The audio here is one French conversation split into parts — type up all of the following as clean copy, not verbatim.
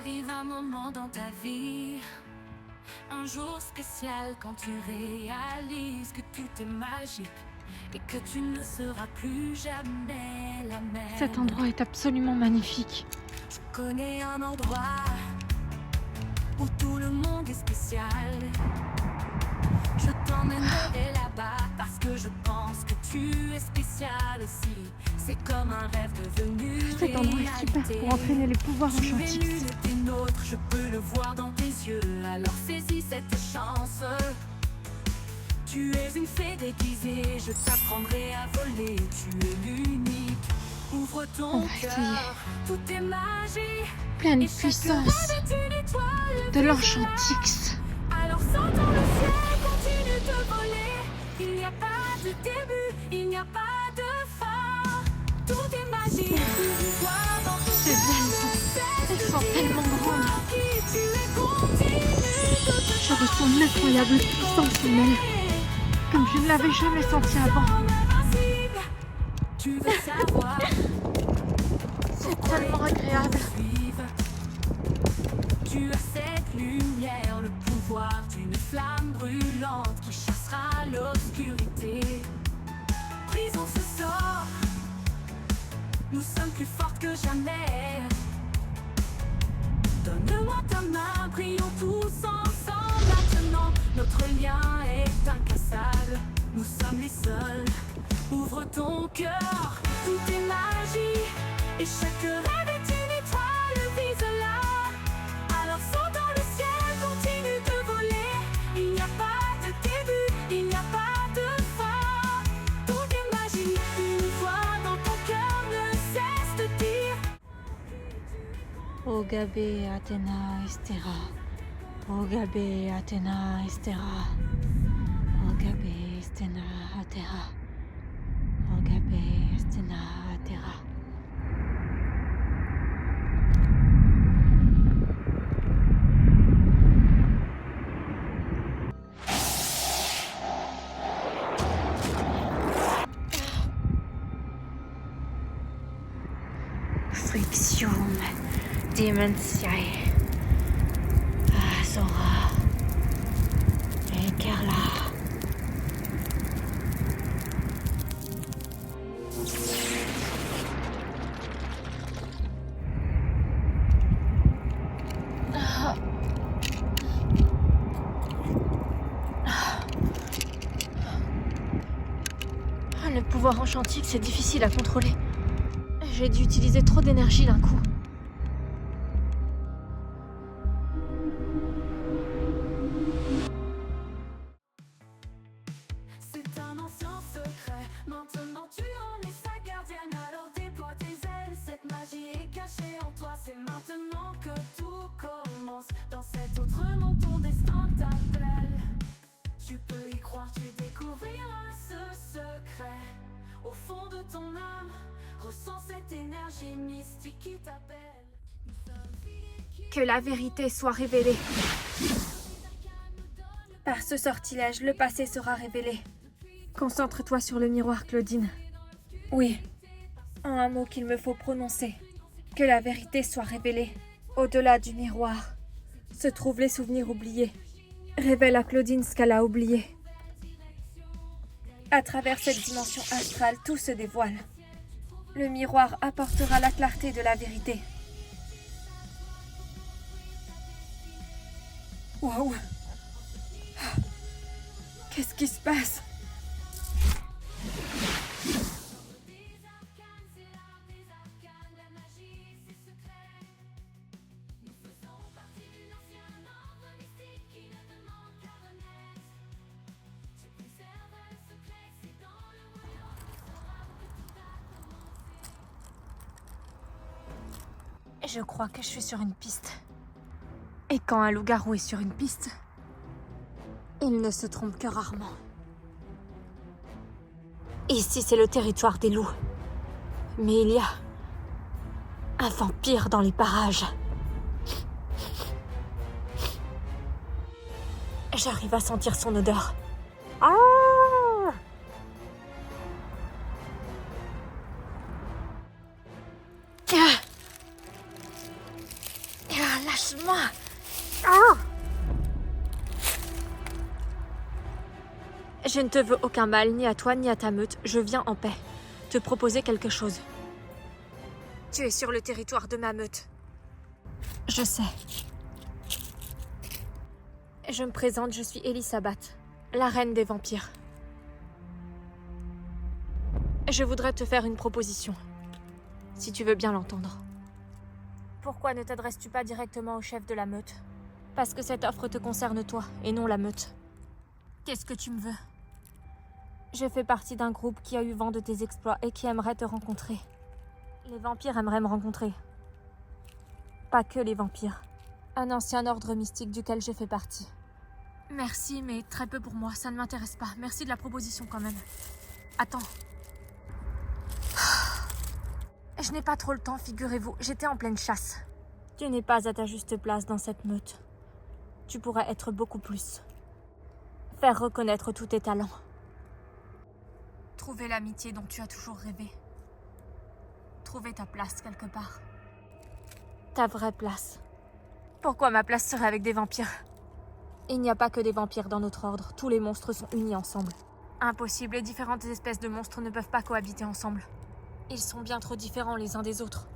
arrive un moment dans ta vie, un jour spécial quand tu réalises que tout est magique et que tu ne seras plus jamais la même. Cet endroit est absolument magnifique. Je connais un endroit où tout le monde est spécial. Je t'emmènerai là-bas parce que je pense que tu es spécial aussi. C'est comme un rêve devenu Cet endroit est super pour entraîner les pouvoirs Tu es enchantiques. l'une des nôtres, je peux le voir dans tes yeux. Alors saisis cette chance. Tu es une fée déguisée, je t'apprendrai à voler. Tu es l'unique. Ouvre On ton va essayer. cœur, tout est magie. Pleine Et chaque puissance rêve est une étoile de vivante. l'enchantix. Alors saute dans le ciel, continue de voler. Il n'y a pas de début, il n'y a pas de fin. Tout est magique, une fois dans ton Ces ailes, elles sont tellement grandes. qui tu es continue de te Je ressens une incroyable puissance en elle, comme je ne l'avais jamais senti avant. invincible. Tu veux savoir C'est tellement agréable. suivre. Tu as cette lumière, le pouvoir d'une flamme brûlante qui chassera l'obscurité. Brisons ce sort, nous sommes plus fortes que jamais. Donne-moi ta main, prions tous ensemble. Maintenant, notre lien est incassable. Nous sommes les seuls. Ouvre ton cœur, tout est magie. Et chaque rêve est une étoile, vise-la. Alors saute dans le ciel, continue de voler. Il n'y a pas de début, il n'y a pas de fin. Tout est magie, une voix dans ton cœur ne cesse de dire. Ogabe, Athéna, Esthera. Ogabe, Athéna, Esthera. Ogabe, Esthena, Athéra. Ogabe, Esthena, Athéra. Frixium, Dementiae, Azora, Ekerla. Le pouvoir enchantique, c'est difficile à contrôler. J'ai dû utiliser trop d'énergie d'un coup. C'est un ancien secret, maintenant tu en es sa gardienne. Alors déploie tes ailes, cette magie est cachée en toi. C'est maintenant que tout commence, dans cet autre monde ton destin t'appelle. Tu peux y croire, tu découvriras ce secret. Au fond de ton âme, ressens cette énergie mystique qui t'appelle. Que la vérité soit révélée. Par ce sortilège, le passé sera révélé. Concentre-toi sur le miroir, Claudine. Oui, en un mot qu'il me faut prononcer. Que la vérité soit révélée. Au-delà du miroir se trouvent les souvenirs oubliés. Révèle à Claudine ce qu'elle a oublié. À travers cette dimension astrale, tout se dévoile. Le miroir apportera la clarté de la vérité. Waouh! Qu'est-ce qui se passe? Je crois que je suis sur une piste. Et quand un loup-garou est sur une piste, il ne se trompe que rarement. Ici, c'est le territoire des loups. Mais il y a un vampire dans les parages. J'arrive à sentir son odeur. Ah! Lâche Lâche-moi. Ah! Je ne te veux aucun mal, ni à toi, ni à ta meute. Je viens en paix. Te proposer quelque chose. Tu es sur le territoire de ma meute. Je sais. Je me présente, je suis Elisabeth, la reine des vampires. Je voudrais te faire une proposition, si tu veux bien l'entendre. Pourquoi ne t'adresses-tu pas directement au chef de la meute? Parce que cette offre te concerne toi, et non la meute. Qu'est-ce que tu me veux? Je fais partie d'un groupe qui a eu vent de tes exploits et qui aimerait te rencontrer. Les vampires aimeraient me rencontrer. Pas que les vampires. Un ancien ordre mystique duquel j'ai fait partie. Merci, mais très peu pour moi, ça ne m'intéresse pas. Merci de la proposition quand même. Attends. Je n'ai pas trop le temps, figurez-vous. J'étais en pleine chasse. Tu n'es pas à ta juste place dans cette meute. Tu pourrais être beaucoup plus. Faire reconnaître tous tes talents. Trouver l'amitié dont tu as toujours rêvé. Trouver ta place quelque part. Ta vraie place. Pourquoi ma place serait avec des vampires? Il n'y a pas que des vampires dans notre ordre. Tous les monstres sont unis ensemble. Impossible, les différentes espèces de monstres ne peuvent pas cohabiter ensemble. Ils sont bien trop différents les uns des autres.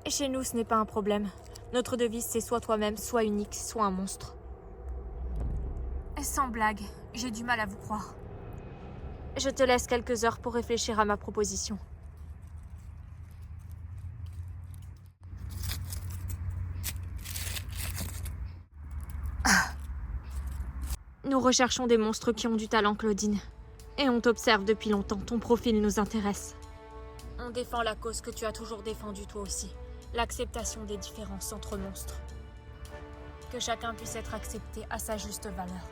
Et chez nous, ce n'est pas un problème. Notre devise, c'est soit toi-même, soit unique, soit un monstre. Et sans blague, j'ai du mal à vous croire. Je te laisse quelques heures pour réfléchir à ma proposition. Nous recherchons des monstres qui ont du talent, Claudine. Et on t'observe depuis longtemps, ton profil nous intéresse. On défend la cause que tu as toujours défendue toi aussi. L'acceptation des différences entre monstres. Que chacun puisse être accepté à sa juste valeur.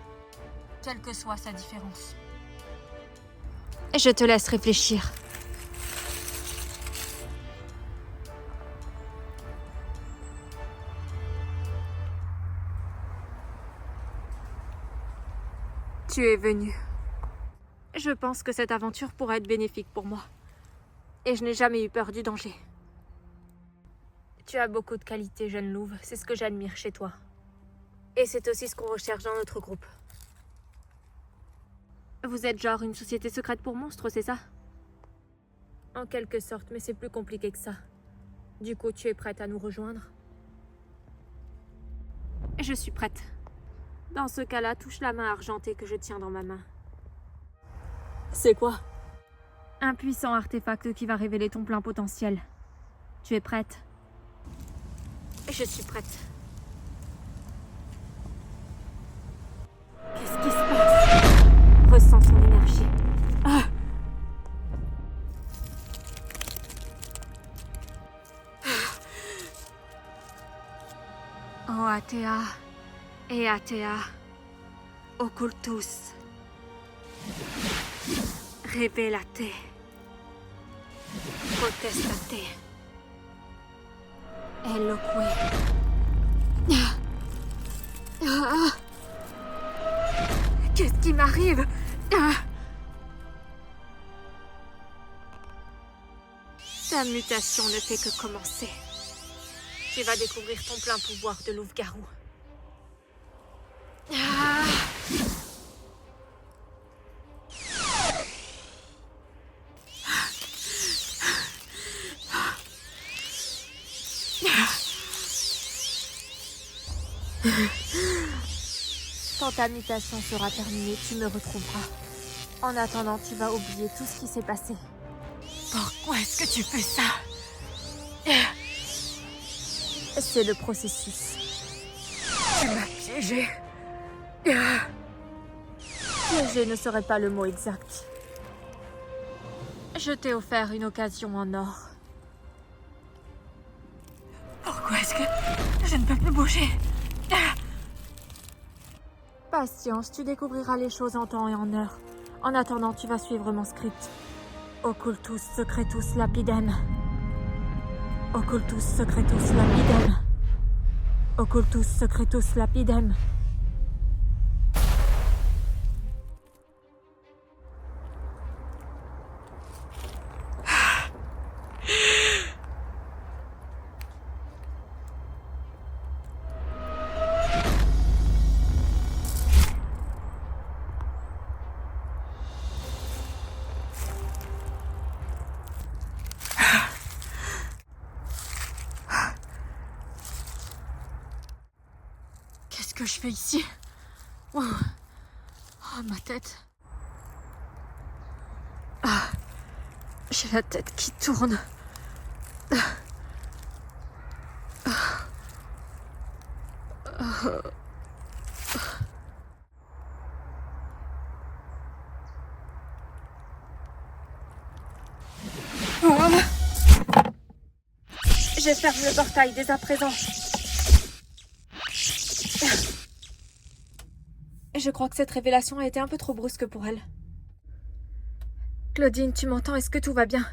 Quelle que soit sa différence. Et je te laisse réfléchir. Tu es venu. Je pense que cette aventure pourrait être bénéfique pour moi. Et je n'ai jamais eu peur du danger. Tu as beaucoup de qualités, jeune louve. C'est ce que j'admire chez toi. Et c'est aussi ce qu'on recherche dans notre groupe. Vous êtes genre une société secrète pour monstres, c'est ça? En quelque sorte, mais c'est plus compliqué que ça. Du coup, tu es prête à nous rejoindre? Je suis prête. Dans ce cas-là, touche la main argentée que je tiens dans ma main. C'est quoi? Un puissant artefact qui va révéler ton plein potentiel. Tu es prête? Je suis prête. Qu'est-ce qui se passe? Ressens son énergie. Ah! Oh Atea, et Atea, occultus, revelate, protestate, eloque. Qu'est-ce qui m'arrive? Ta mutation ne fait que commencer. Tu vas découvrir ton plein pouvoir de loup-garou. Quand ta mutation sera terminée, tu me retrouveras. En attendant, tu vas oublier tout ce qui s'est passé. Pourquoi est-ce que tu fais ça? C'est le processus. Tu m'as piégé. Piégé ne serait pas le mot exact. Je t'ai offert une occasion en or. Pourquoi est-ce que je ne peux plus bouger? Patience, tu découvriras les choses en temps et en heure. En attendant, tu vas suivre mon script. Occultus secretus lapidem. Occultus secretus lapidem. Occultus secretus lapidem. que je fais ici? Oh, ma tête. Ah, j'ai la tête qui tourne. Je ferme le portail dès à présent. Je crois que cette révélation a été un peu trop brusque pour elle. Claudine, tu m'entends? Est-ce que tout va bien?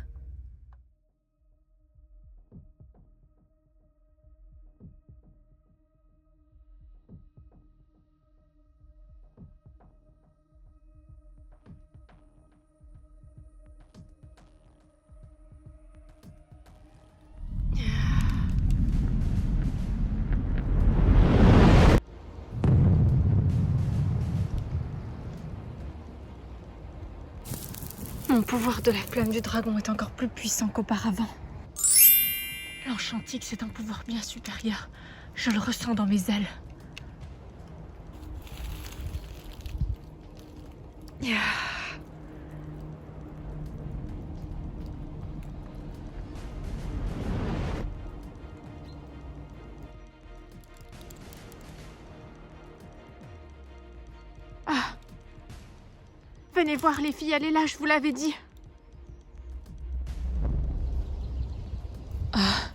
Mon pouvoir de la flamme du dragon est encore plus puissant qu'auparavant. L'Enchantrix est un pouvoir bien supérieur. Je le ressens dans mes ailes. Ah. Venez voir les filles, elle est là, je vous l'avais dit. Ah.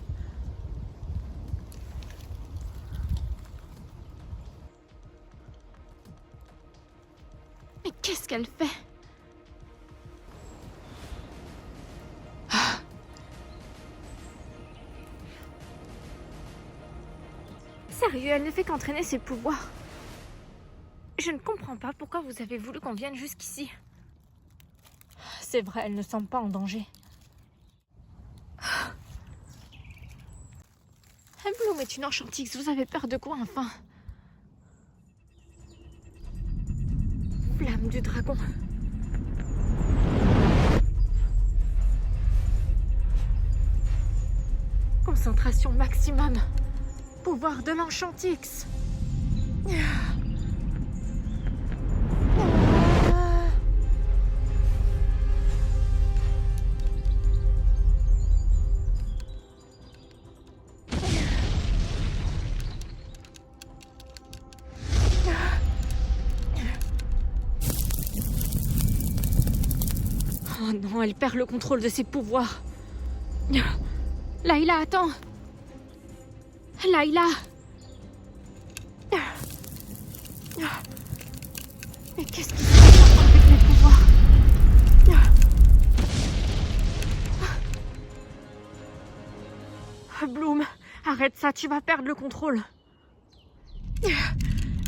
Mais qu'est-ce qu'elle fait? Ah. Sérieux, elle ne fait qu'entraîner ses pouvoirs. Je ne comprends pas pourquoi vous avez voulu qu'on vienne jusqu'ici. C'est vrai, elle ne semble pas en danger. Bloom est une Enchantrix, vous avez peur de quoi enfin? Flamme du dragon. Concentration maximum. Pouvoir de l'Enchantrix. Oh non, elle perd le contrôle de ses pouvoirs. Layla, attends. Layla. Mais qu'est-ce qui se passe avec mes pouvoirs? Bloom, arrête ça, tu vas perdre le contrôle.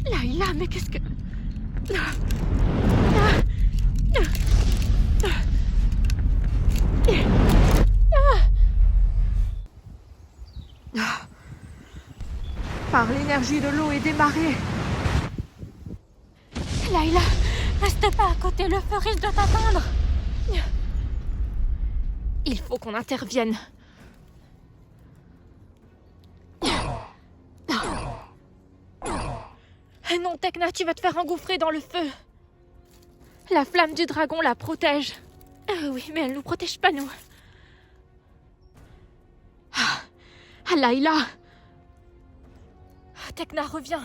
Layla, mais qu'est-ce que... Par l'énergie de l'eau et des marées. Layla, reste pas à côté, le feu risque de t'atteindre. Il faut qu'on intervienne. Non, Tekna, tu vas te faire engouffrer dans le feu. La flamme du dragon la protège. Oui, mais elle nous protège pas, nous. Layla. Tekna, reviens.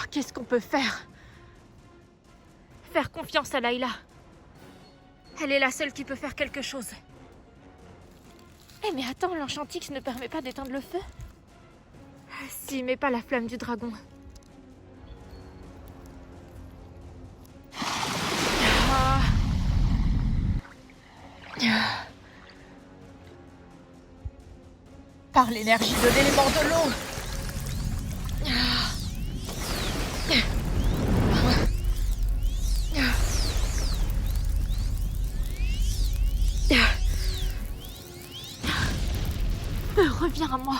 Qu'est-ce qu'on peut faire? Faire confiance à Layla. Elle est la seule qui peut faire quelque chose. Eh mais attends, l'Enchantrix ne permet pas d'éteindre le feu? Si, mais pas la flamme du dragon. Par l'énergie de l'élément de l'eau. Reviens à moi.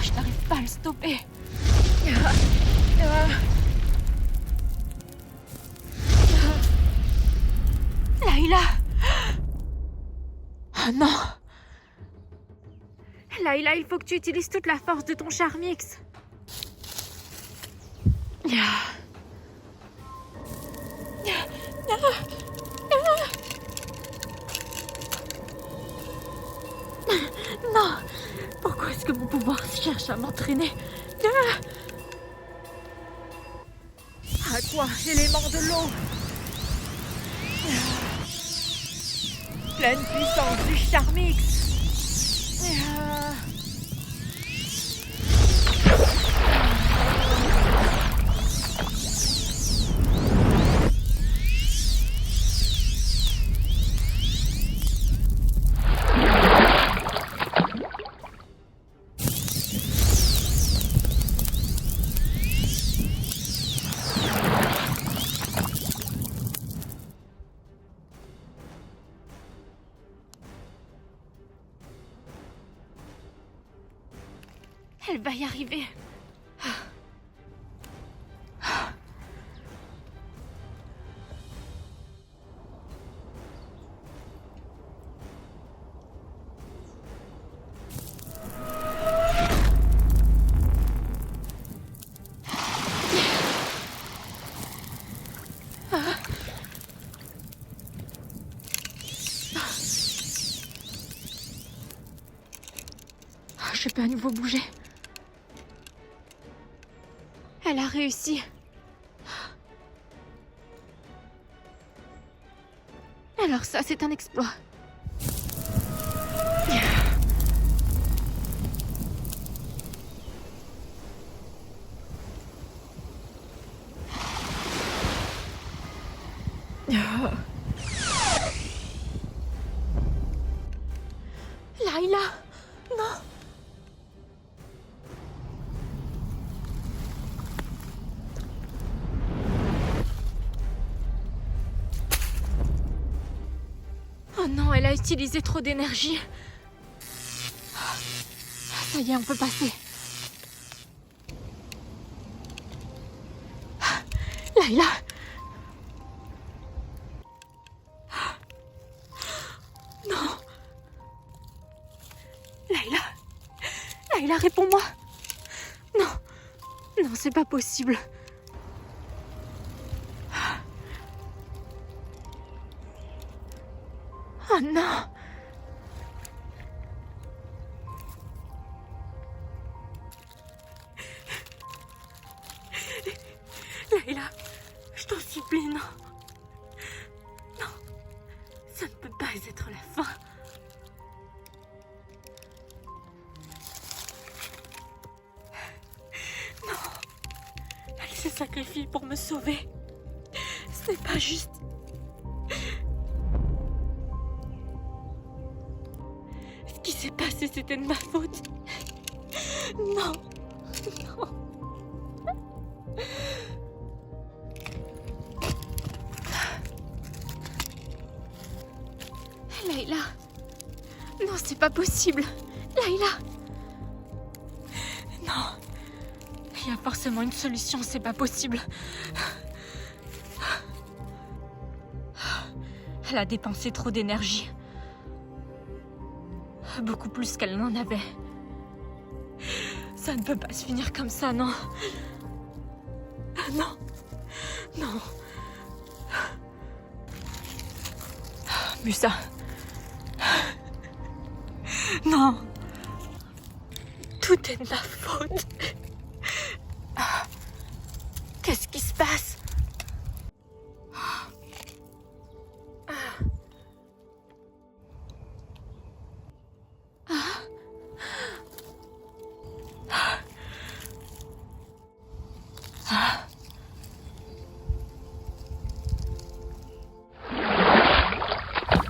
Je n'arrive pas à le stopper. Layla. Oh non. Layla, il faut que tu utilises toute la force de ton Charmix. Non! Pourquoi est-ce que mon pouvoir cherche à m'entraîner? À toi, élément de l'eau! Pleine puissance du Charmix! Elle va y arriver. Je peux à nouveau bouger. Elle a réussi. Alors ça, c'est un exploit. Layla, non. Oh non, elle a utilisé trop d'énergie. Ça y est, on peut passer. Layla. Non. Layla. Layla, réponds-moi. Non. Non, c'est pas possible. Oh non! Layla, je t'en supplie, non. Non, ça ne peut pas être la fin. Non, elle se sacrifie pour me sauver. C'est pas juste. Ce qui s'est passé, c'était de ma faute. Non, non. Layla. Non, c'est pas possible. Layla. Non. Il y a forcément une solution, c'est pas possible. Elle a dépensé trop d'énergie. Beaucoup plus qu'elle n'en avait. Ça ne peut pas se finir comme ça, non. Non. Non. Musa. Non. Tout est de ma faute. Qu'est-ce qui se passe?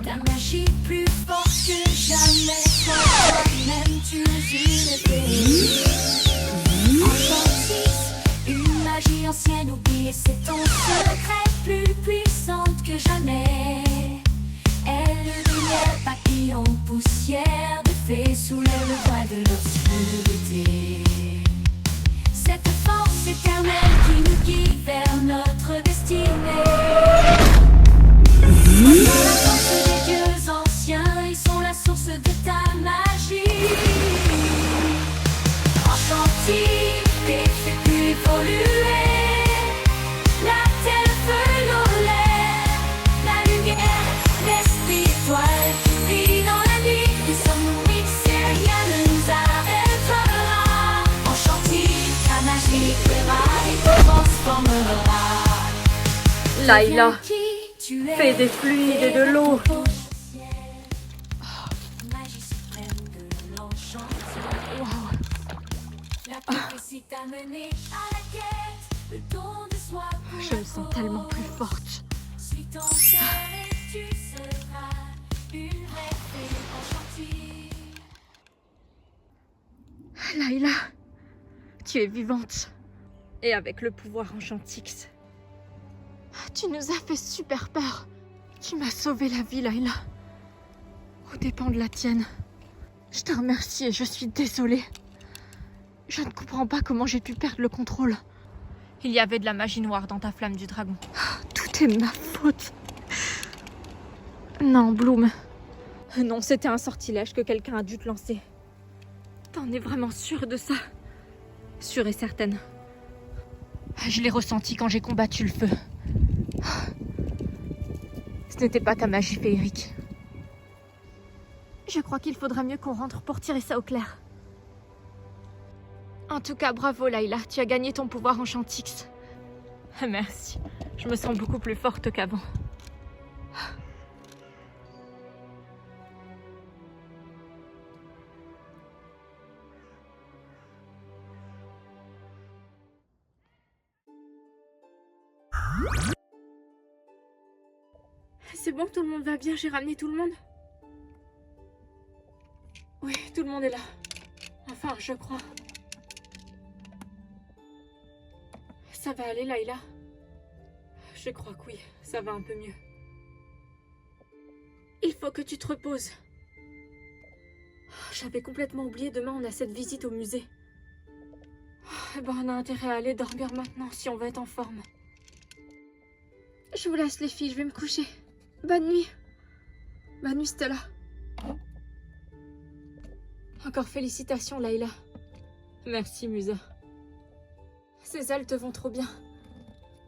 Ta magie plus forte que jamais, toi-même tu es Enchantis, une magie ancienne oubliée, c'est ton secret, plus puissante que jamais. Elle lumière, papillon, poussière de fées, soulève le voile de l'obscurité. Cette force éternelle qui nous guide vers notre destinée. Dans la force des dieux anciens, ils sont la source de ta magie. transformera. Layla, Deviens qui tu es. fais des fluides et de l'eau. Magie suprême de l'enchanteur. La prophétie t'a mené à la quête. Le don de soi pour Je me sens tellement plus forte. Suis ton cœur et tu seras une vraie fée enchantée. Layla, tu es vivante. Et avec le pouvoir Enchantix. Tu nous as fait super peur. Tu m'as sauvé la vie, Layla. Aux dépens de la tienne. Je te remercie et je suis désolée. Je ne comprends pas comment j'ai pu perdre le contrôle. Il y avait de la magie noire dans ta flamme du dragon. Tout est ma faute. Non, Bloom. Non, c'était un sortilège que quelqu'un a dû te lancer. T'en es vraiment sûre de ça? Sûre et certaine. Je l'ai ressenti quand j'ai combattu le feu. Ce n'était pas ta magie féerique. Je crois qu'il faudra mieux qu'on rentre pour tirer ça au clair. En tout cas, bravo Layla, tu as gagné ton pouvoir Enchantix. Merci, je me sens beaucoup plus forte qu'avant. C'est bon, tout le monde va bien, j'ai ramené tout le monde? Oui, tout le monde est là. Enfin, je crois. Ça va aller, Layla? Je crois que oui, ça va un peu mieux. Il faut que tu te reposes. J'avais complètement oublié, demain on a cette visite au musée. Eh ben, on a intérêt à aller dormir maintenant si on veut être en forme. Je vous laisse les filles, je vais me coucher. Bonne nuit. Bonne nuit, Stella. Encore félicitations, Layla. Merci, Musa. Ces ailes te vont trop bien.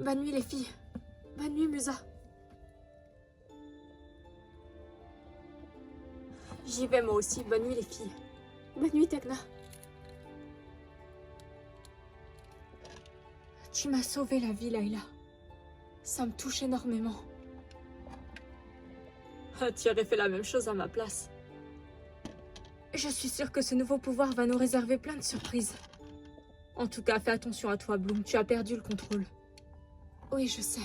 Bonne nuit, les filles. Bonne nuit, Musa. J'y vais, moi aussi. Bonne nuit, les filles. Bonne nuit, Tecna. Tu m'as sauvé la vie, Layla. Ça me touche énormément. Tu aurais fait la même chose à ma place. Je suis sûre que ce nouveau pouvoir va nous réserver plein de surprises. En tout cas, fais attention à toi, Bloom. Tu as perdu le contrôle. Oui, je sais.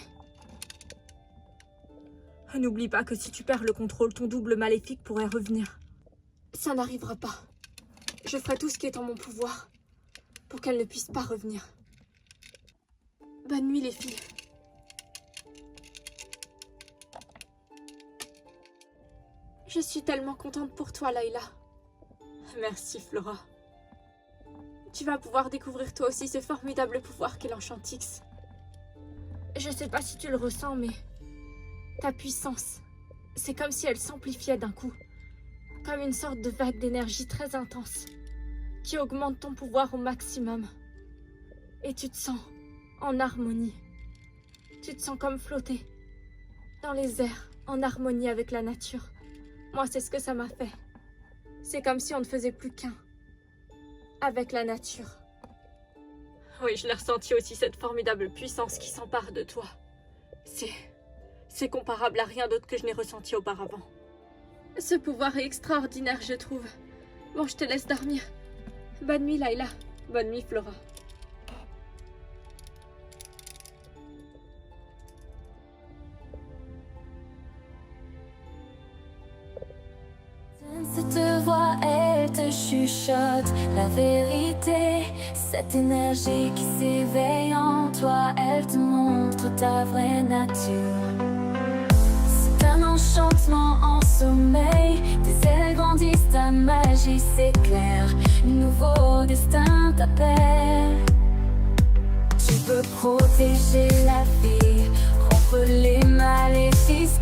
N'oublie pas que si tu perds le contrôle, ton double maléfique pourrait revenir. Ça n'arrivera pas. Je ferai tout ce qui est en mon pouvoir pour qu'elle ne puisse pas revenir. Bonne nuit, les filles. Je suis tellement contente pour toi, Layla. Merci, Flora. Tu vas pouvoir découvrir toi aussi ce formidable pouvoir qu'est l'Enchantix. Je sais pas si tu le ressens, mais ta puissance, c'est comme si elle s'amplifiait d'un coup. Comme une sorte de vague d'énergie très intense qui augmente ton pouvoir au maximum. Et tu te sens en harmonie. Tu te sens comme flotter dans les airs, en harmonie avec la nature. Moi, c'est ce que ça m'a fait. C'est comme si on ne faisait plus qu'un avec la nature. Oui, je l'ai ressenti aussi, cette formidable puissance qui s'empare de toi. C'est comparable à rien d'autre que je n'ai ressenti auparavant. Ce pouvoir est extraordinaire, je trouve. Bon, je te laisse dormir. Bonne nuit, Layla. Bonne nuit, Flora. Cette voix, elle te chuchote la vérité. Cette énergie qui s'éveille en toi, elle te montre ta vraie nature. C'est un enchantement en sommeil. Tes ailes grandissent, ta magie s'éclaire. Un nouveau destin t'appelle. Tu peux protéger la vie, rompre les maléfices